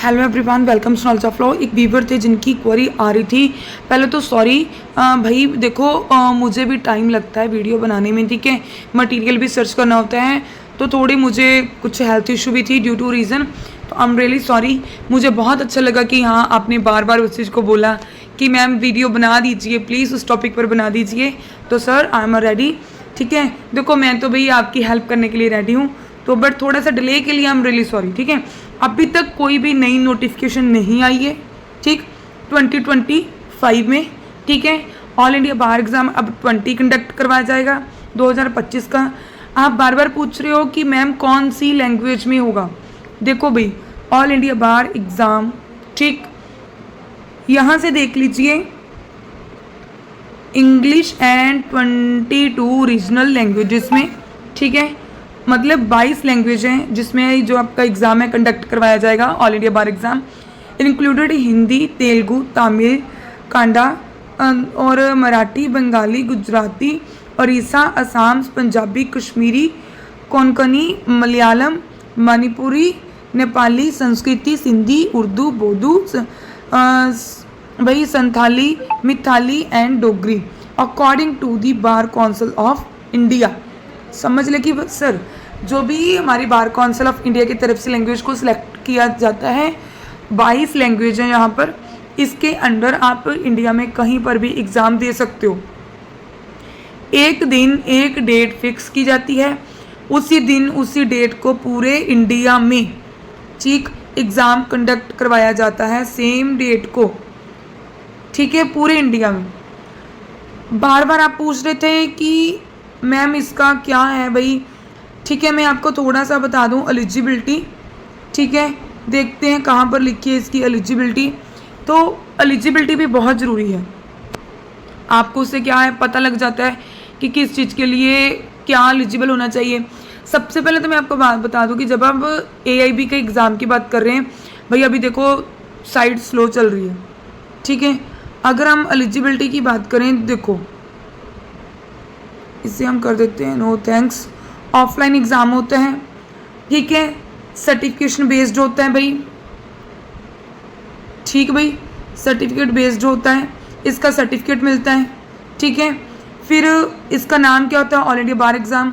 Hello everyone, welcome to knowledge of law. एक viewer थे जिनकी क्वेरी आ रही थी। पहले तो सॉरी भाई, देखो मुझे भी टाइम लगता है वीडियो बनाने में, ठीक है। मटेरियल भी सर्च करना होता है, तो थोड़ी मुझे कुछ हेल्थ इशू भी थी ड्यू टू रीज़न, तो आई एम रियली सॉरी। मुझे बहुत अच्छा लगा कि हाँ आपने बार बार उस चीज़ को बोला कि मैम वीडियो बना दीजिए प्लीज़, उस टॉपिक पर बना दीजिए। तो सर आई एम रेडी, ठीक है। देखो मैं तो भाई आपकी हेल्प करने के लिए रेडी हूँ, तो बट थोड़ा सा डिले के लिए आई एम रियली सॉरी, ठीक है। अभी तक कोई भी नई नोटिफिकेशन नहीं आई है, ठीक, 2025 में, ठीक है। ऑल इंडिया बार एग्ज़ाम अब 20 कंडक्ट करवाया जाएगा 2025 का। आप बार बार पूछ रहे हो कि मैम कौन सी लैंग्वेज में होगा। देखो भाई, ऑल इंडिया बार एग्ज़ाम, ठीक, यहाँ से देख लीजिए, इंग्लिश एंड 22 रीजनल लैंग्वेजेस में, ठीक है। मतलब 22 लैंग्वेज हैं जिसमें जो आपका एग्ज़ाम है कंडक्ट करवाया जाएगा ऑल इंडिया बार एग्ज़ाम। इंक्लूडेड हिंदी, तेलुगु, तमिल, कन्नड़ा और मराठी, बंगाली, गुजराती, उड़ीसा, असम, पंजाबी, कश्मीरी, कोंकणी, मलयालम, मणिपुरी, नेपाली, संस्कृति, सिंधी, उर्दू, बोडो, भाई Santhali, Maithili and Dogri according to the bar council of India. समझ ले कि सर जो भी हमारी बार काउंसिल ऑफ इंडिया की तरफ से लैंग्वेज को सिलेक्ट किया जाता है, 22 लैंग्वेज हैं यहाँ पर। इसके अंडर आप इंडिया में कहीं पर भी एग्ज़ाम दे सकते हो। एक दिन एक डेट फिक्स की जाती है, उसी दिन उसी डेट को पूरे इंडिया में, ठीक, एग्ज़ाम कंडक्ट करवाया जाता है सेम डेट को, ठीक है, पूरे इंडिया में। बार बार आप पूछ रहे थे कि मैम इसका क्या है भाई, ठीक है। मैं आपको थोड़ा सा बता दूं एलिजिबिलिटी, ठीक है। देखते हैं कहाँ पर लिखी है इसकी एलिजिबिलिटी। तो एलिजिबिलिटी भी बहुत ज़रूरी है, आपको उससे क्या है पता लग जाता है कि किस चीज़ के लिए क्या एलिजिबल होना चाहिए। सबसे पहले तो मैं आपको बात बता दूं कि जब आप AIB के एग्ज़ाम की बात कर रहे हैं भाई, अभी देखो साइट स्लो चल रही है, ठीक है। अगर हम एलिजिबिलिटी की बात करें, देखो इसे हम कर देते हैं नो थैंक्स। ऑफलाइन एग्ज़ाम होता है, ठीक है, सर्टिफिकेशन बेस्ड होता है भाई, ठीक भाई, सर्टिफिकेट बेस्ड होता है, इसका सर्टिफिकेट मिलता है, ठीक है। फिर इसका नाम क्या होता है, ऑल इंडिया बार एग्ज़ाम,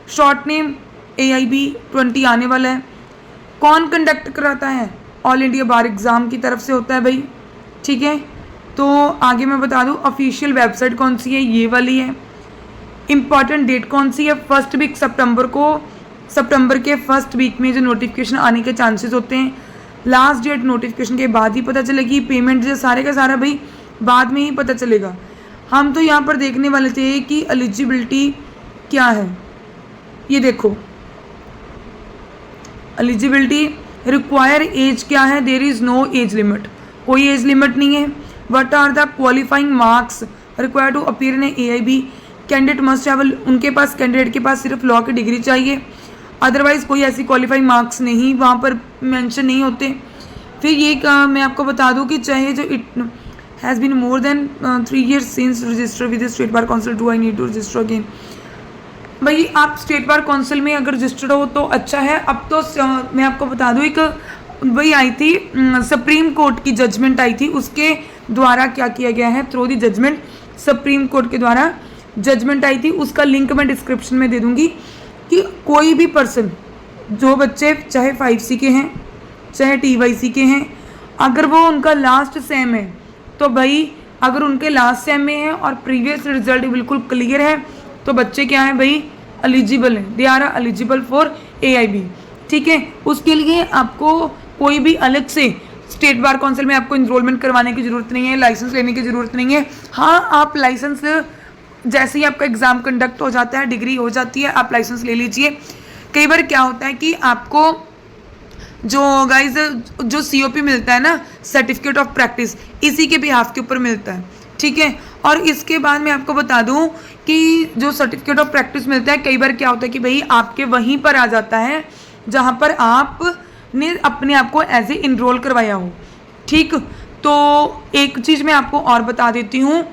शॉर्ट नेम AIB 20 आने वाला है। कौन कंडक्ट कराता है, ऑल इंडिया बार एग्ज़ाम की तरफ से होता है भाई, ठीक है। तो आगे मैं बता दूं ऑफिशियल वेबसाइट कौन सी है, ये वाली है। इम्पॉर्टेंट डेट कौन सी है, फर्स्ट वीक सितंबर को, सितंबर के फर्स्ट वीक में जो नोटिफिकेशन आने के चांसेस होते हैं। लास्ट डेट नोटिफिकेशन के बाद ही पता चलेगी, पेमेंट जो सारे का सारा भाई बाद में ही पता चलेगा। हम तो यहाँ पर देखने वाले थे कि एलिजिबिलिटी क्या है। ये देखो एलिजिबिलिटी, रिक्वायर एज क्या है, there is no age limit, कोई एज लिमिट नहीं है। What are the qualifying marks required to appear in AIB, candidate must have, उनके पास, कैंडिडेट के पास सिर्फ लॉ की डिग्री चाहिए, अदरवाइज़ कोई ऐसी क्वालिफाइंग मार्क्स नहीं वहाँ पर मेंशन नहीं होते। फिर ये मैं आपको बता दूँ कि चाहे जो it has been more than 3 years since register with state bar council, do I need to register again. भाई आप स्टेट बार काउंसिल में अगर रजिस्टर्ड हो तो अच्छा है। अब तो मैं आपको बता दूँ, एक वही आई थी सुप्रीम कोर्ट की जजमेंट आई थी, उसके द्वारा क्या किया गया है, through the judgement, supreme court के द्वारा जजमेंट आई थी, उसका लिंक मैं डिस्क्रिप्शन में दे दूंगी। कि कोई भी पर्सन, जो बच्चे चाहे 5C के हैं चाहे TYC के हैं, अगर वो उनका लास्ट सेम है, तो भाई अगर उनके लास्ट सेम में है और प्रीवियस रिजल्ट बिल्कुल क्लियर है, तो बच्चे क्या हैं भाई, एलिजिबल हैं, they are eligible for AIB, ठीक है। उसके लिए आपको कोई भी अलग से स्टेट बार काउंसिल में आपको इनरोलमेंट करवाने की ज़रूरत नहीं है, लाइसेंस लेने की ज़रूरत नहीं है। हाँ, आप लाइसेंस जैसे ही आपका एग्ज़ाम कंडक्ट हो जाता है, डिग्री हो जाती है, आप लाइसेंस ले लीजिए। कई बार क्या होता है कि आपको जो गाइज जो COP मिलता है ना, सर्टिफिकेट ऑफ प्रैक्टिस, इसी के बिहाफ के ऊपर मिलता है, ठीक है। और इसके बाद मैं आपको बता दूं कि जो सर्टिफिकेट ऑफ प्रैक्टिस मिलता है, कई बार क्या होता है कि भाई आपके वहीं पर आ जाता है जहाँ पर आपने अपने आप को एज ए इनरोल करवाया हो, ठीक। तो एक चीज़ मैं आपको और बता देती हूँ